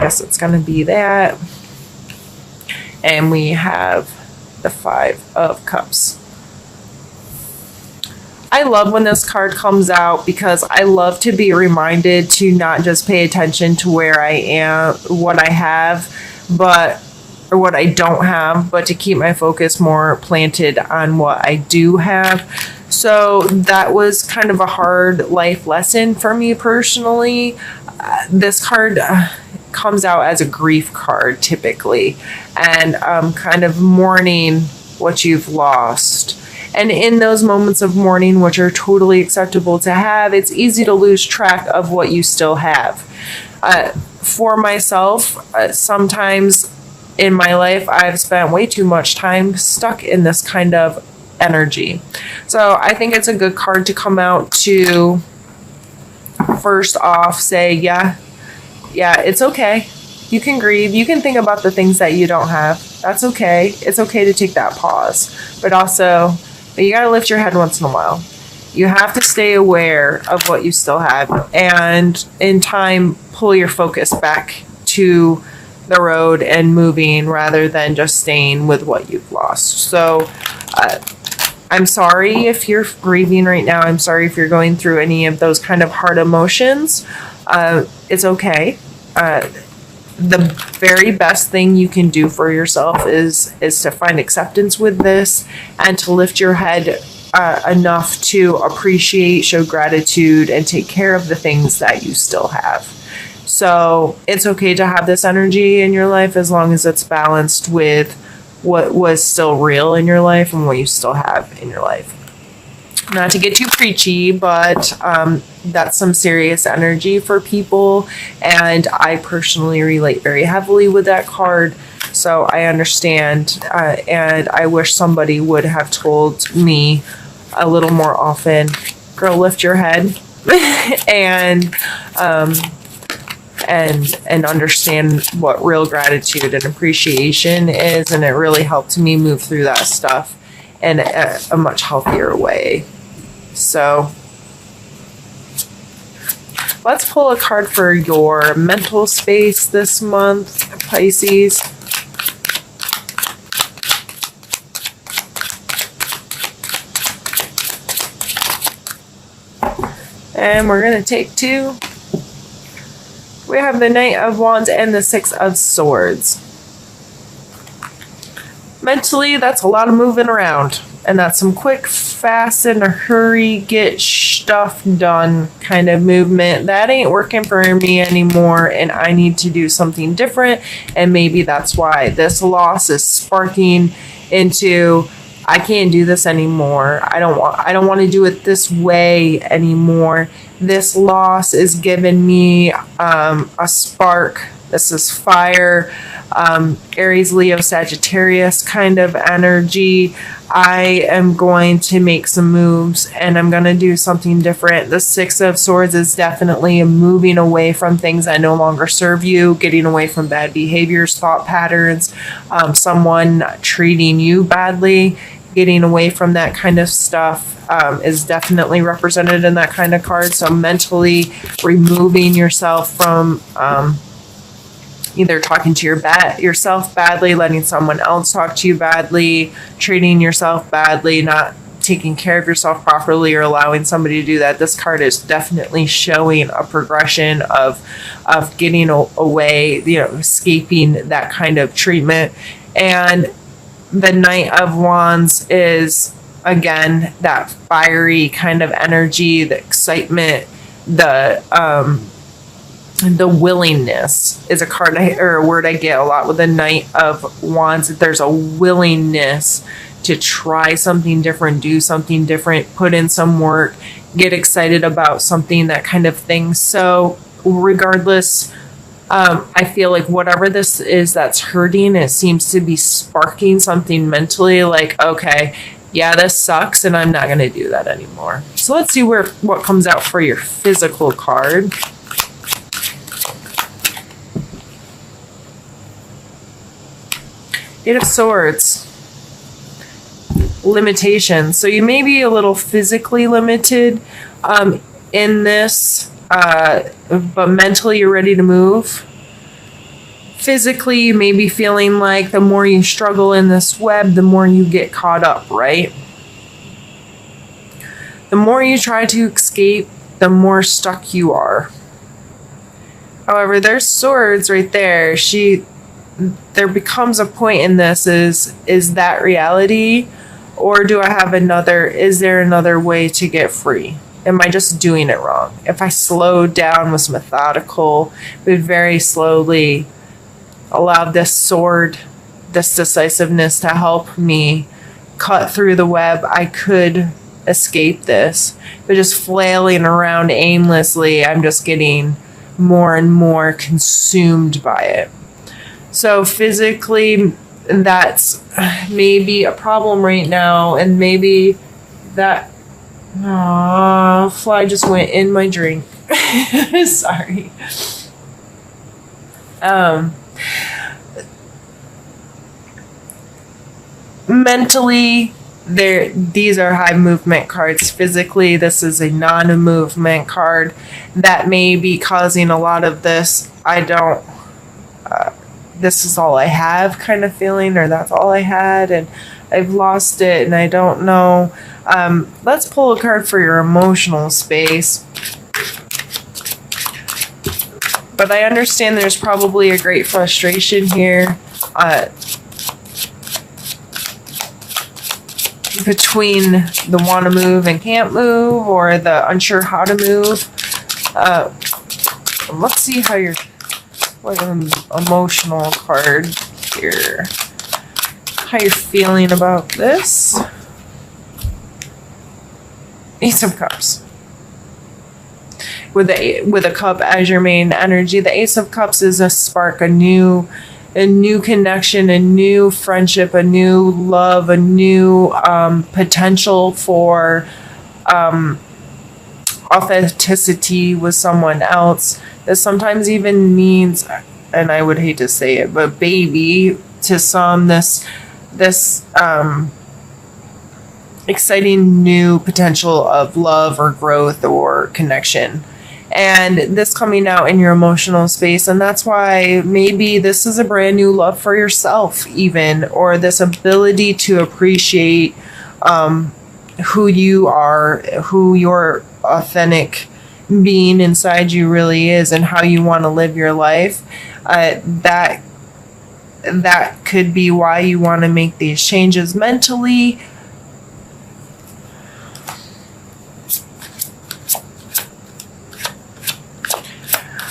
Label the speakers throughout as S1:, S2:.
S1: guess it's going to be that. And we have the 5 of Cups. I love when this card comes out because I love to be reminded to not just pay attention to where I am, what I have, or what I don't have, but to keep my focus more planted on what I do have. So that was kind of a hard life lesson for me personally. This card comes out as a grief card typically, and kind of mourning what you've lost. And in those moments of mourning, which are totally acceptable to have, it's easy to lose track of what you still have. For myself, sometimes in my life, I've spent way too much time stuck in this kind of energy. So I think it's a good card to come out to, first off, say, yeah, it's okay. You can grieve. You can think about the things that you don't have. That's okay. It's okay to take that pause. But also, you got to lift your head once in a while. You have to stay aware of what you still have. And in time, pull your focus back to the road and moving rather than just staying with what you've lost. So I'm sorry if you're grieving right now. I'm sorry if you're going through any of those kind of hard emotions. It's okay. The very best thing you can do for yourself is to find acceptance with this and to lift your head enough to appreciate, show gratitude, and take care of the things that you still have. So it's okay to have this energy in your life as long as it's balanced with what was still real in your life and what you still have in your life. Not to get too preachy, but that's some serious energy for people. And I personally relate very heavily with that card. So I understand. And I wish somebody would have told me a little more often, girl, lift your head and understand what real gratitude and appreciation is. And it really helped me move through that stuff in a much healthier way. So let's pull a card for your mental space this month, Pisces. And we're going to take 2. We have the Knight of Wands and the 6 of Swords. Mentally, that's a lot of moving around. And that's some quick, fast, in a hurry, get stuff done kind of movement. That ain't working for me anymore, and I need to do something different. And maybe that's why this loss is sparking into, I can't do this anymore. I don't want to do it this way anymore. This loss is giving me a spark. This is fire, Aries, Leo, Sagittarius kind of energy. I am going to make some moves and I'm going to do something different. The 6 of Swords is definitely moving away from things that no longer serve you, getting away from bad behaviors, thought patterns, someone treating you badly, getting away from that kind of stuff. Is definitely represented in that kind of card. So mentally removing yourself from either talking to yourself badly, letting someone else talk to you badly, treating yourself badly, not taking care of yourself properly, or allowing somebody to do that. This card is definitely showing a progression of getting away, escaping that kind of treatment. And the Knight of Wands is, again, that fiery kind of energy, the excitement, the willingness is a card or a word I get a lot with the Knight of Wands. There's a willingness to try something different, do something different, put in some work, get excited about something, that kind of thing. So regardless, I feel like whatever this is that's hurting, it seems to be sparking something mentally, like, okay, yeah, this sucks and I'm not going to do that anymore. So let's see what comes out for your physical card. Eight of Swords. Limitations. So you may be a little physically limited in this, but mentally you're ready to move. physically, you may be feeling like the more you struggle in this web, the more you get caught up, right? The more you try to escape, the more stuck you are. However, there's swords right there. There becomes a point in this, is that reality? Or do I have is there another way to get free? Am I just doing it wrong? If I slowed down, was methodical, but very slowly allowed this sword, this decisiveness to help me cut through the web, I could escape this. But just flailing around aimlessly, I'm just getting more and more consumed by it. So physically, that's maybe a problem right now, and maybe that fly just went in my drink. Sorry. Mentally, these are high movement cards. Physically, this is a non-movement card that may be causing a lot of this. This is all I have kind of feeling, or that's all I had and I've lost it and I don't know. Let's pull a card for your emotional space. But I understand there's probably a great frustration here between the want to move and can't move, or the unsure how to move. Let's see how what an emotional card here. How you're feeling about this. Ace of Cups. With a cup as your main energy, the Ace of Cups is a spark, a new connection, a new friendship, a new love, a new potential for authenticity with someone else. That sometimes even means, and I would hate to say it, but baby to some, this exciting new potential of love or growth or connection. And this coming out in your emotional space. And that's why maybe this is a brand new love for yourself even, or this ability to appreciate who you are, who your authentic being inside you really is, and how you want to live your life. That could be why you want to make these changes mentally.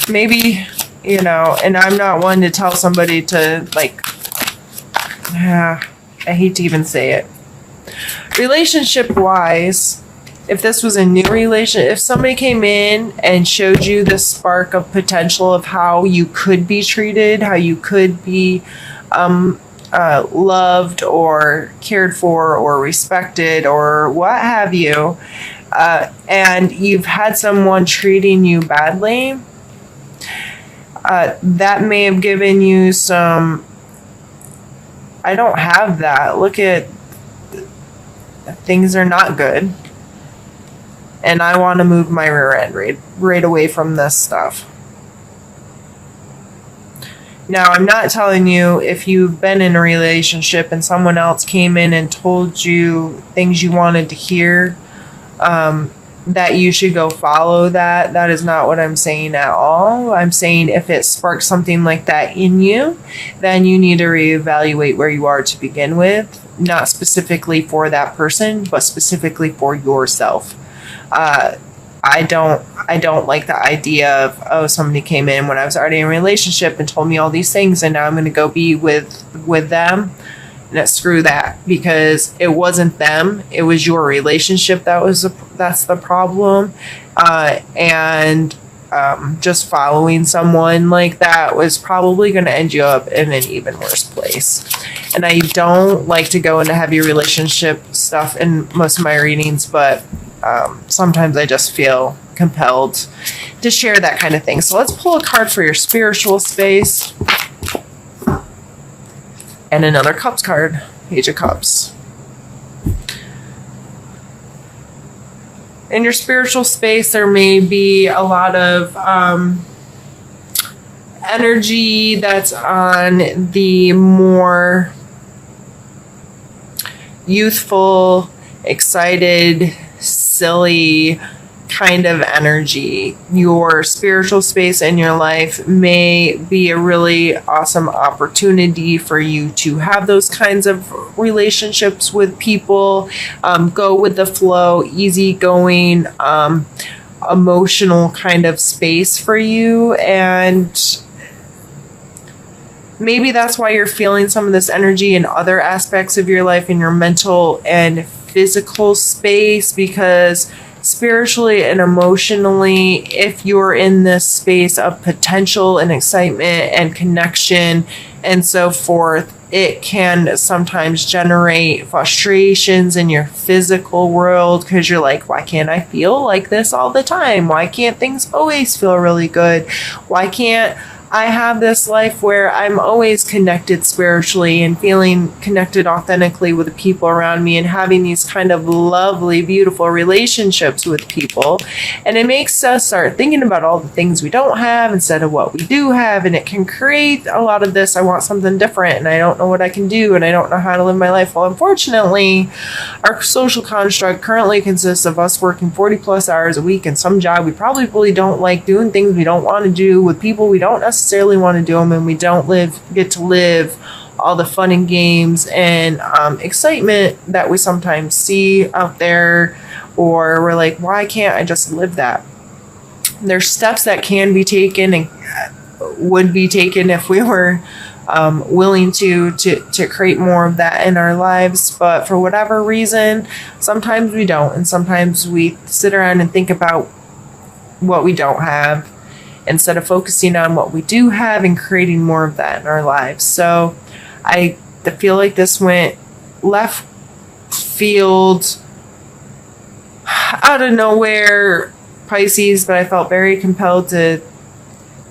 S1: Maybe, and I'm not one to tell somebody to, I hate to even say it. Relationship wise, if this was a new relationship, if somebody came in and showed you the spark of potential of how you could be treated, how you could be loved or cared for or respected or what have you, and you've had someone treating you badly, that may have given you some, I don't have that. Look at, things are not good. And I want to move my rear end right away from this stuff. Now, I'm not telling you if you've been in a relationship and someone else came in and told you things you wanted to hear, that you should go follow that. That is not what I'm saying at all. I'm saying if it sparks something like that in you, then you need to reevaluate where you are to begin with. Not specifically for that person, but specifically for yourself. I don't like the idea of, somebody came in when I was already in a relationship and told me all these things, and now I'm going to go be with them. Screw that, because it wasn't them, it was your relationship that's the problem. And just following someone like that was probably going to end you up in an even worse place. And I don't like to go into heavy relationship stuff in most of my readings, but sometimes I just feel compelled to share that kind of thing. So let's pull a card for your spiritual space. And another Cups card, Page of Cups. In your spiritual space, there may be a lot of energy that's on the more youthful, excited, silly kind of energy. Your spiritual space in your life may be a really awesome opportunity for you to have those kinds of relationships with people. Go with the flow, easygoing, emotional kind of space for you. And maybe that's why you're feeling some of this energy in other aspects of your life, in your mental and physical space, because spiritually and emotionally, if you're in this space of potential and excitement and connection and so forth, it can sometimes generate frustrations in your physical world, because you're like, why can't I feel like this all the time? Why can't things always feel really good? Why can't I have this life where I'm always connected spiritually and feeling connected authentically with the people around me and having these kind of lovely, beautiful relationships with people? And it makes us start thinking about all the things we don't have instead of what we do have. And it can create a lot of this, I want something different and I don't know what I can do and I don't know how to live my life. Well, unfortunately, our social construct currently consists of us working 40 plus hours a week in some job we probably really don't like, doing things we don't want to do with people we don't necessarily want to do them, and we don't get to live all the fun and games and excitement that we sometimes see out there, or we're like, why can't I just live that? There's steps that can be taken and would be taken if we were willing to create more of that in our lives, but for whatever reason, sometimes we don't, and sometimes we sit around and think about what we don't have instead of focusing on what we do have and creating more of that in our lives. So I feel like this went left field, out of nowhere, Pisces, but I felt very compelled to,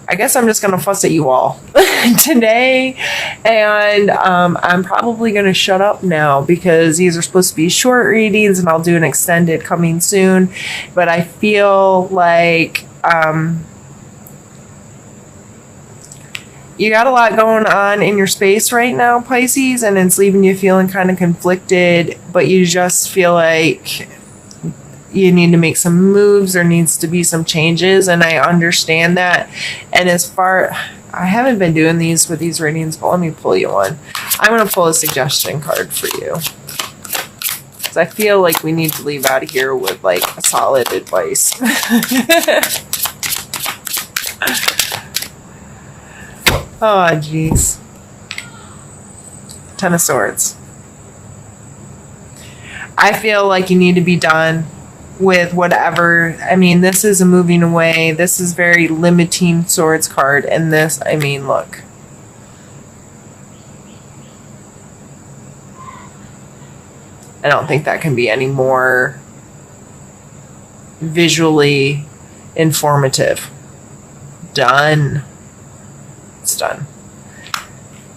S1: I guess I'm just going to fuss at you all today. And I'm probably going to shut up now because these are supposed to be short readings and I'll do an extended coming soon. But I feel like you got a lot going on in your space right now, Pisces, and it's leaving you feeling kind of conflicted, but you just feel like you need to make some moves. There needs to be some changes, and I understand that. And I haven't been doing these with these readings, but let me pull you one. I'm going to pull a suggestion card for you, because I feel like we need to leave out of here with like a solid advice. Oh, jeez. Ten of Swords. I feel like you need to be done with whatever. I mean, this is a moving away. This is very limiting Swords card. And this, I mean, look. I don't think that can be any more visually informative. Done. It's done.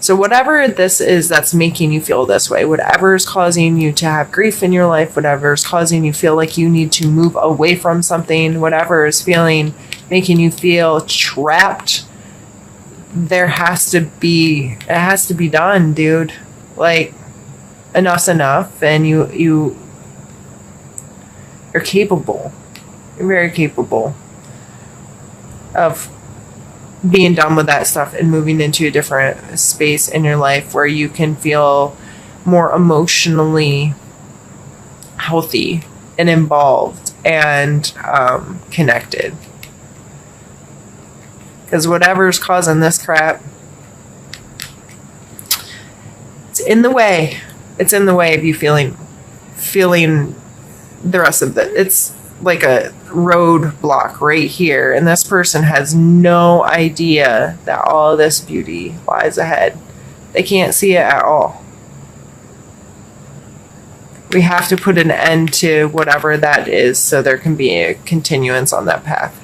S1: So whatever this is that's making you feel this way, whatever is causing you to have grief in your life, whatever is causing you feel like you need to move away from something, whatever is making you feel trapped, it has to be done, dude. Like, enough's enough, and you're capable. You're very capable of being done with that stuff and moving into a different space in your life where you can feel more emotionally healthy and involved and connected. Because whatever's causing this crap, it's in the way. It's in the way of you feeling the rest of it. It's like a roadblock right here, and this person has no idea that all of this beauty lies ahead. They can't see it at all. We have to put an end to whatever that is so there can be a continuance on that path.